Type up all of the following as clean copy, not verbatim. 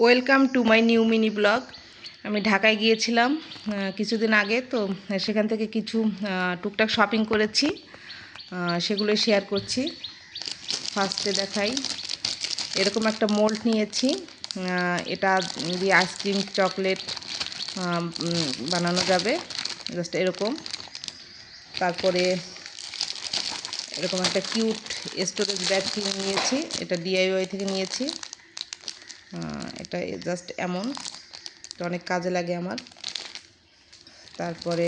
Welcome to my new mini blog. আমি ঢাকায় গিয়েছিলাম কিছুদিন আগে, তো সেখান থেকে কিছু টুকটাক শপিং করেছি, সেগুলো শেয়ার করছি। ফার্স্টে দেখাই, এরকম একটা মোল্ড নিয়েছি। এটা দিয়ে আইসক্রিম, চকলেট বানানো যাবে, জাস্ট এরকম। তারপরে এরকম একটা কিউট স্টোরেজ ব্যাগ কিনে নিয়েছি, এটা ডিআইওয়াই থেকে নিয়েছি। এটা জাস্ট এমন, এটা অনেক কাজে লাগে আমার। তারপরে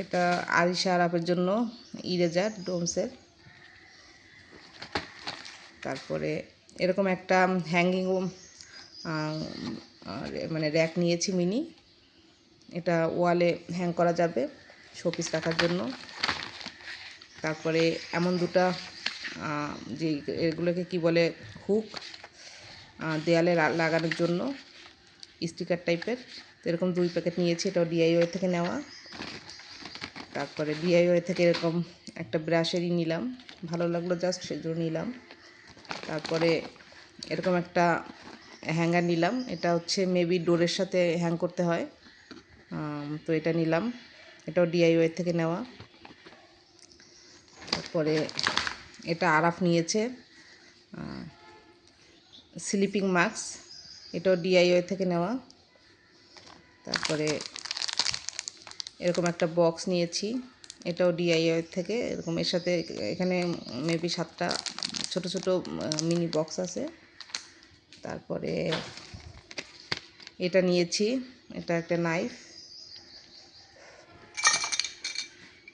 এটা আরিশা আরাফের জন্য ইরেজার ডোমসের। তারপরে এরকম একটা হ্যাঙ্গিং মানে র্যাক নিয়েছি মিনি, এটা ওয়ালে হ্যাং করা যাবে শোপিস রাখার জন্য। তারপরে এমন দুটা যে এগুলোকে কি বলে, হুক, দেয়ালে লাগানোর জন্য স্টিকার টাইপের, তো এরকম 2 প্যাকেট নিয়েছি, এটাও ডিআইওয়াই থেকে নেওয়া। তারপরে ডিআইওয়াই থেকে এরকম একটা ব্রাশেরই নিলাম, ভালো লাগলো জাস্ট সেজন্য নিলাম। তারপরে এরকম একটা হ্যাঙ্গার নিলাম, এটা হচ্ছে মেবি ডোরের সাথে হ্যাং করতে হয়, তো এটা নিলাম, এটাও ডিআইওয়াই থেকে নেওয়া। তারপরে এটা আরাফ নিয়েছে স্লিপিং মাস্ক, এটাও ডিআইওয়াই থেকে নেওয়া। তারপরে এরকম একটা বক্স নিয়েছি, এটাও ডিআইওয়াই থেকে, এরকম এর সাথে এখানে মেবি 7টা ছোট ছোট মিনি বক্স আছে। তারপরে এটা নিয়েছি, এটা একটা নাইফ।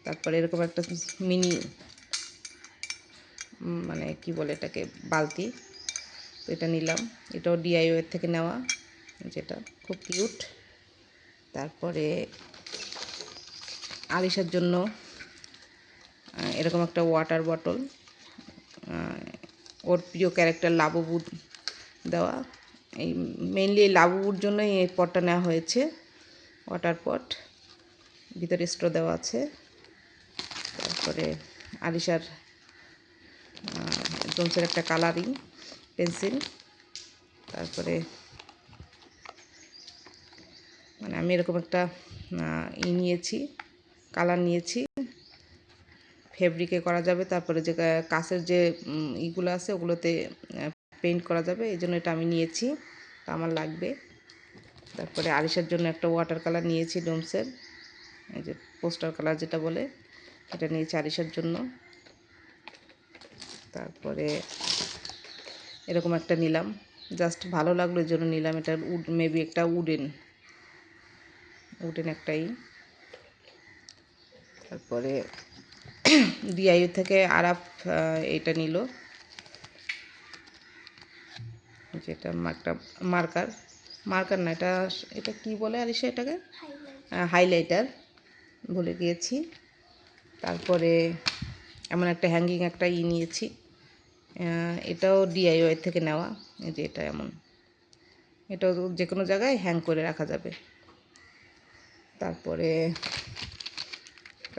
তারপরে এরকম একটা মিনি মানে কি বলে এটাকে, বালতি, তো এটা নিলাম, এটাও ডিআইওয়াই থেকে নেওয়া, যেটা খুব কিউট। তারপরে আরিশার জন্য এরকম একটা ওয়াটার বটল, ওর প্রিয় ক্যারেক্টার লাবুবু দেওয়া, এই মেইনলি লাবুবুর জন্যই এই পটটা নেওয়া হয়েছে, ওয়াটার পট, ভিতরে স্ট্র দেওয়া আছে। তারপরে আরিশার ডোমসের একটা কালারিং পেন্সিল। তারপরে মানে আমি এরকম একটা নিয়েছি, কালার নিয়েছি, ফেব্রিকে করা যাবে। তারপরে যে কাঁচের যে ইগুলো আছে ওগুলোতে পেইন্ট করা যাবে, এই জন্য এটা আমি নিয়েছি, তা আমার লাগবে। তারপরে আরিশার জন্য একটা ওয়াটার কালার নিয়েছি ডোমসের, এই যে পোস্টার কালার যেটা বলে, এটা নিয়েছি আরিশার জন্য। তারপরে এরকম একটা নিলাম, জাস্ট ভালো লাগলো এই জন্য নিলাম, এটা মেবি একটা উডেন একটাই। তারপরে ডিআইইউ থেকে আরাফ এটা নিল, যেটা একটা মার্কার না, এটা এটা কি বলে আরিশা এটাকে, হাইলাইটার ভুলে গিয়েছি। তারপরে এমন একটা হ্যাঙ্গিং একটা নিয়েছি, এটাও ডিআইওয়াই থেকে নেওয়া, এই যে এটা এমন, এটাও যে কোনো জায়গায় হ্যাং করে রাখা যাবে। তারপরে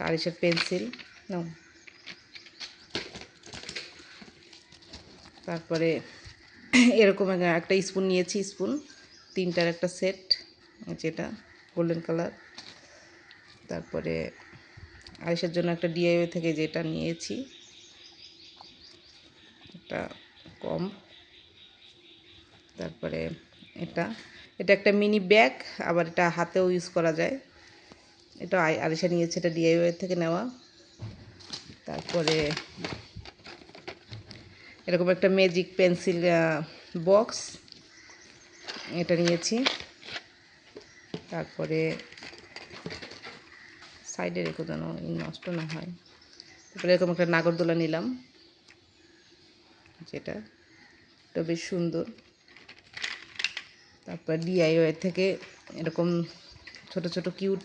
আরিশার পেন্সিল নাও। তারপরে এরকম একটা স্পুন নিয়েছি, স্পুন 3টার একটা সেট, যেটা গোল্ডেন কালার। তারপরে আরিশার জন্য একটা ডিআইওয়াই থেকে যেটা নিয়েছি, একটা কম। তারপরে এটা এটা একটা মিনি ব্যাগ, আবার এটা হাতেও ইউজ করা যায়, এটা আরিশা নিয়েছে, এটা ডিআইওয়াই থেকে নেওয়া। তারপরে এরকম একটা ম্যাজিক পেন্সিল বক্স, এটা নিয়েছি। তারপরে সাইডে রেখে যেন নষ্ট না হয়। তারপরে এরকম একটা নাগরদোলা নিলাম, যেটা এটা বেশ সুন্দর। তারপর ডিআইওয়াই থেকে এরকম ছোট ছোট কিউট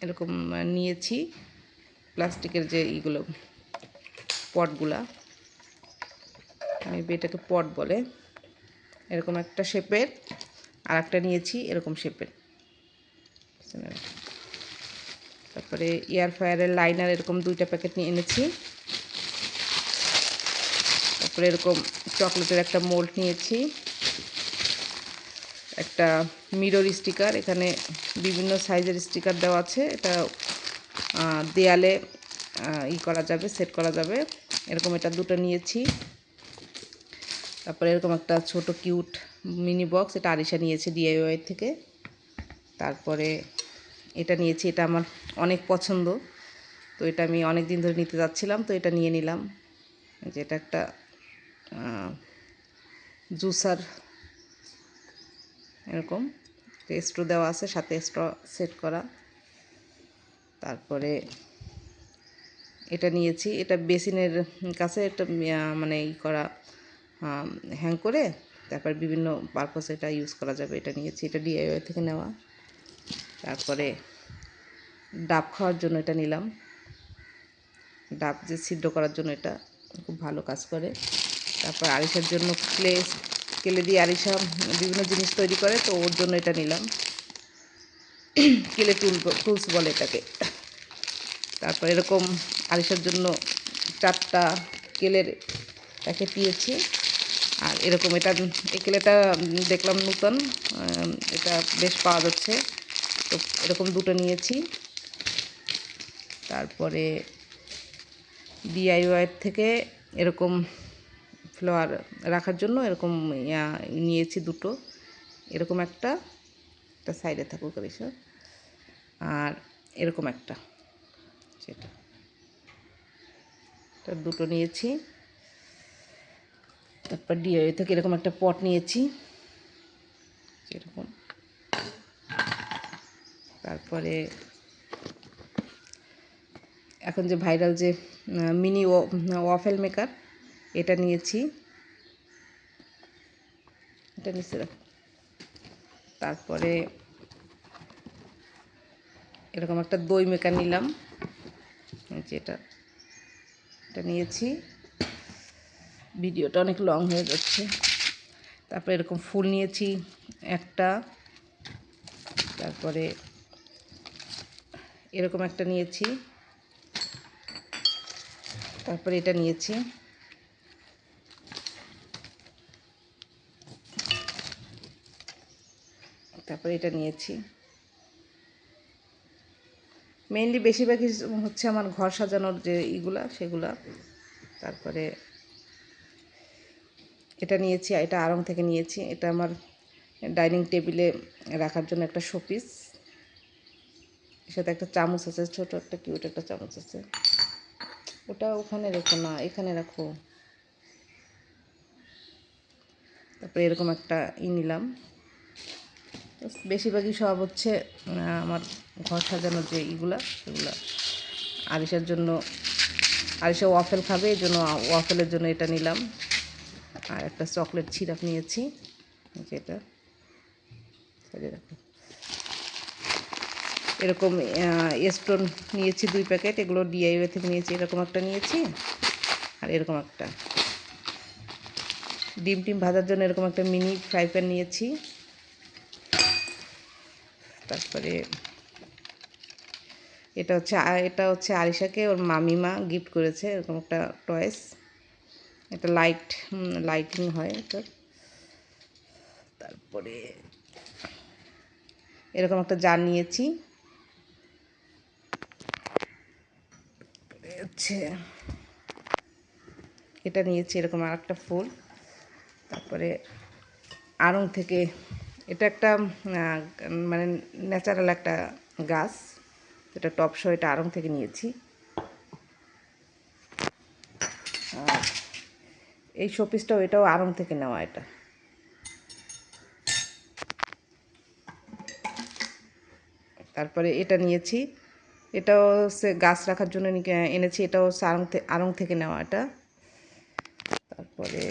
এরকম নিয়েছি, প্লাস্টিকের যে এইগুলো পটগুলা, মেবি এটাকে পট বলে, এরকম একটা শেপের, আর একটা নিয়েছি এরকম শেপের। তারপরে এয়ার ফ্রায়ারের লাইনার এরকম 2টা প্যাকেট নিয়ে এনেছি। তারপরে এরকম চকলেটের একটা মোল্ড নিয়েছি, একটা মিরর স্টিকার, এখানে বিভিন্ন সাইজের স্টিকার দেওয়া আছে, এটা দেয়ালে করা যাবে, সেট করা যাবে। এরকম এটা দুটো নিয়েছি। তারপরে এরকম একটা ছোট কিউট মিনি বক্স, এটা আরিশা নিয়েছে DIY থেকে। তারপরে এটা নিয়েছি, এটা আমার অনেক পছন্দ, তো এটা আমি অনেক দিন ধরে নিতে যাচ্ছিলাম, তো এটা নিয়ে নিলাম। যেটা একটা জুসার, এরকম স্ট্রো দেওয়া আছে, সাথে স্ট্রো সেট করা। তারপরে এটা নিয়েছি, এটা বেসিনের কাছে একটা মানে করা, হ্যাং করে তারপর বিভিন্ন পারপাসে এটা ইউজ করা যাবে, এটা নিয়েছি, এটা DIY থেকে নেওয়া। তারপরে ডাব খাওয়ার জন্য এটা নিলাম, ডাব যে ছিদ্র করার জন্য, এটা খুব ভালো কাজ করে। তারপর আরিশার জন্য কেলে দিয়ে আরিশা বিভিন্ন জিনিস তৈরি করে, তো ওর জন্য এটা নিলাম, কেলে টুলস বলে এটাকে। তারপর এরকম আরিশার জন্য 4টা কেলের প্যাকেট নিয়েছি। আর এরকম এই কেলেটা দেখলাম নতুন, এটা বেশ পাওয়া যাচ্ছে, তো এরকম দুটো নিয়েছি। তারপরে DIY থেকে এরকম ফ্লাওয়ার রাখার জন্য এরকম নিয়েছি দুটো, এরকম একটা সাইডে থাকুক আরিশা, আর এরকম একটা, সেটা দুটো নিয়েছি। তারপর DIY থেকে এরকম একটা পট নিয়েছি, এরকম। তারপরে এখন যে ভাইরাল যে মিনি ওয়াফেল মেকার, এটা নিয়েছি, এটা নিচে রাখ। তারপরে এরকম একটা দই মেকার নিলাম, এটা নিয়েছি। ভিডিওটা অনেক লং হয়ে যাচ্ছে। তারপরে এরকম ফুল নিয়েছি একটা, তারপরে এরকম একটা নিয়েছি, তারপরে এটা নিয়েছি। তারপরে এটা নিয়েছি। মেইনলি বেশিরভাগই হচ্ছে আমার ঘর সাজানোর যে সেগুলা। তারপরে এটা নিয়েছি, এটা আড়ং থেকে নিয়েছি, এটা আমার ডাইনিং টেবিলে রাখার জন্য একটা শোপিস। এর সাথে একটা চামচ আছে, ছোট একটা কিউট একটা চামচ আছে, ওটা ওখানে রেখো না, এখানে রাখো। তারপরে এরকম একটা নিলাম। বেশিরভাগই সব হচ্ছে আমার ঘর সাজানোর যে সেগুলা। আরিশার জন্য, আরিশা ওয়াফেল খাবে, এই জন্য ওয়াফেলের জন্য এটা নিলাম। আর একটা চকলেট সিরাপ নিয়েছি, যেটা দেখো এরকম স্টোন নিয়েছি 2 প্যাকেট, এগুলো DIY থেকে নিয়েছি। এরকম একটা নিয়েছি, আর এরকম একটা ডিম ভাজার জন্য এরকম একটা মিনি ফ্রাই প্যান নিয়েছি। তারপরে এটা হচ্ছে আরিশাকে ওর মামিমা গিফট করেছে, এরকম একটা টয়েস, এটা লাইটিং হয় এটা। তারপরে এরকম একটা জার নিয়েছি, হচ্ছে এটা নিয়েছি, এরকম আর একটা ফুল। তারপরে আড়ং থেকে এটা একটা মানে ন্যাচারাল একটা গাছ, এটা টপ শো, এটা আড়ং থেকে নিয়েছি। আর এই শোপিসটাও, এটাও আড়ং থেকে নেওয়া। এটা তারপরে এটা নিয়েছি, এটাও সে গাছ রাখার জন্য এনেছি, এটাও আড়ং থেকে নেওয়া এটা। তারপরে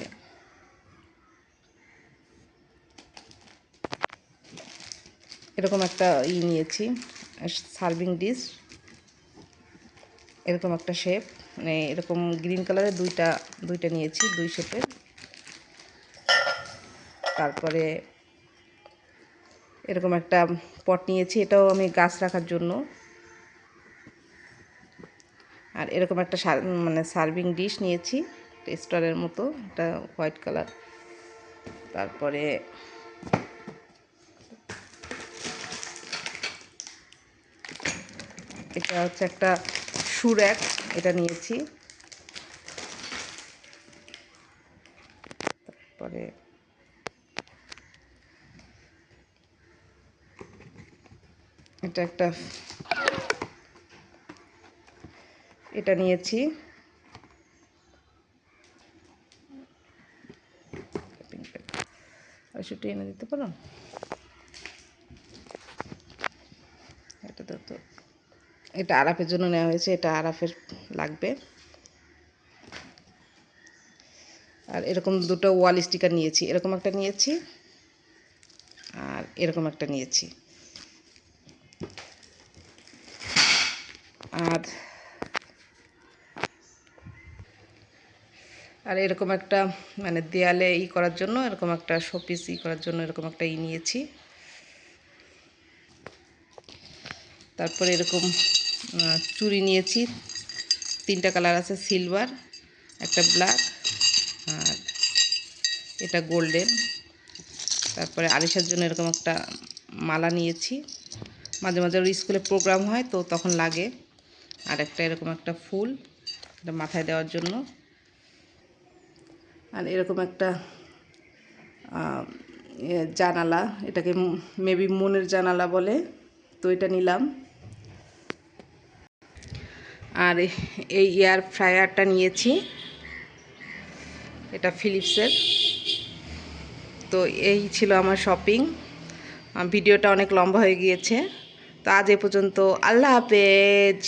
এরকম একটা নিয়েছি, সার্ভিং ডিশ, এরকম একটা শেপ, মানে এরকম গ্রিন কালারের দুইটা নিয়েছি, 2 শেপের। তারপরে এরকম একটা পট নিয়েছি, এটাও আমি গাছ রাখার জন্য। আর এরকম একটা মানে সার্ভিং ডিশ নিয়েছি, স্টারের মতো, এটা হোয়াইট কালার। তারপরে এটা হচ্ছে একটা শু র্যাক, এটা নিয়েছি। তারপরে এটা একটা, এটা নিয়েছি। সেটা এনে দিতে পারো, এটা তো এটা আরাফের জন্য নেওয়া হয়েছে, এটা আরাফের লাগবে। আর এরকম দুটো ওয়াল স্টিকার নিয়েছি, এরকম একটা নিয়েছি আর এরকম একটা নিয়েছি। আর এরকম একটা মানে দেয়ালে করার জন্য এরকম একটা শোপিস করার জন্য এরকম একটা নিয়েছি। তারপরে এরকম চুড়ি নিয়েছি, 3টা কালার আছে, সিলভার, একটা ব্ল্যাক আর এটা গোল্ডেন। তারপরে আরিশার জন্য এরকম একটা মালা নিয়েছি, মাঝে মাঝে ওর স্কুলে প্রোগ্রাম হয় তো তখন লাগে। আর একটা এরকম একটা ফুল, এটা মাথায় দেওয়ার জন্য। আর এরকম একটা জানালা, এটাকে মেবি মনের জানালা বলে, তো এটা নিলাম। আর এই এয়ার ফ্রায়ারটা নিয়েছি, এটা ফিলিপসের। তো এই ছিল আমার শপিং। ভিডিওটা অনেক লম্বা হয়ে গিয়েছে, তো আজ এ পর্যন্ত। আল্লাহ হাফেজ।